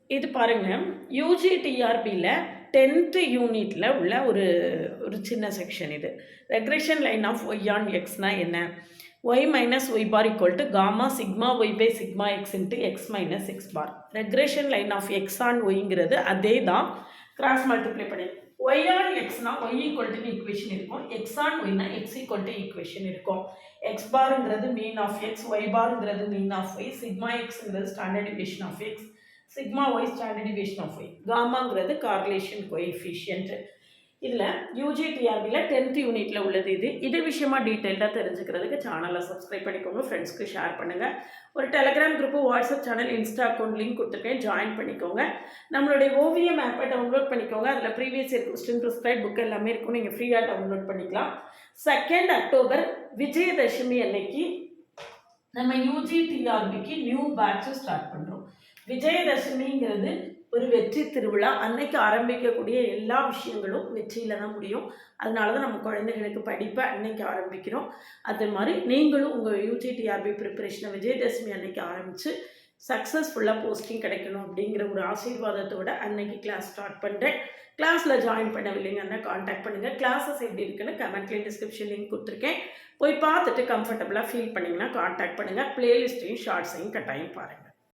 இது பாருங்க, யூஜிடிஆர்பியில் 10th யூனிட்டில் உள்ள ஒரு ஒரு சின்ன செக்ஷன் இது. Regression line of Y on எக்ஸ்னா என்ன? Y minus Y bar equal to gamma sigma Y by sigma X into X minus X bar. Regression line of X on ஒய்ங்கிறது அதே தான், கிராஸ் மல்டிப்ளை பண்ணி ஒய் ஆன் எக்ஸ்னா Y equal to equation இருக்கும், X on ஒய்னா X equal to equation இருக்கும். X பார்ங்கிறது mean of X, Y பார்ங்கிறது மீன் ஆஃப் ஒய், சிக்மா எக்ஸ்ங்கிறது standard deviation of X, sigma Y standard deviation of Y, காமாங்கிறது correlation coefficient. இதில் யூஜிடிஆர்பியில் 10th யூனிட்டில் உள்ளது இது. இது விஷயமா டீட்டெயில்டாக தெரிஞ்சுக்கிறதுக்கு சேனலை சப்ஸ்கிரைப் பண்ணிக்கோங்க, ஃப்ரெண்ட்ஸ்க்கு ஷேர் பண்ணுங்கள். ஒரு Telegram group, WhatsApp channel, Insta account link கொடுத்துருக்கேன், ஜாயின் பண்ணிக்கோங்க. நம்மளுடைய ஓவியம் ஆப்பை டவுன்லோட் பண்ணிக்கோங்க. அதில் previous year question, prescribe book எல்லாமே இருக்கும், நீங்கள் ஃப்ரீயாக டவுன்லோட் பண்ணிக்கலாம். 2nd அக்டோபர் விஜயதசமி அன்னைக்கு நம்ம யூஜிடிஆர்பிக்கு நியூ பேட்ச் ஸ்டார்ட் பண்ணுறோம். விஜயதசமிங்கிறது ஒரு வெற்றி திருவிழா. அன்னைக்கு ஆரம்பிக்கக்கூடிய எல்லா விஷயங்களும் வெற்றியில் தான் முடியும். அதனால தான் நம்ம குழந்தைகளுக்கு படிப்பை அன்னைக்கு ஆரம்பிக்கிறோம். அது மாதிரி நீங்களும் உங்கள் யூஜிடிஆர்பி ப்ரிப்பரேஷனை விஜயதசமி அன்னைக்கு ஆரம்பித்து சக்ஸஸ்ஃபுல்லாக போஸ்டிங் கிடைக்கணும் அப்படிங்கிற ஒரு ஆசீர்வாதத்தோட அன்னைக்கு கிளாஸ் ஸ்டார்ட் பண்ணுறேன். கிளாஸில் ஜாயின் பண்ணவில்லைங்கன்னா காண்டாக்ட் பண்ணுங்கள். கிளாஸஸ் எப்படி இருக்குன்னு கமெண்ட்லேயும் டிஸ்கிரிப்ஷன் லிங்க் கொடுத்துருக்கேன், போய் பார்த்துட்டு கம்ஃபர்டபுளாக ஃபீல் பண்ணிங்கன்னா காண்டாக்ட் பண்ணுங்கள். ப்ளேலிஸ்ட்டையும் ஷார்ட்ஸையும் கட்டாயம் பாருங்கள்.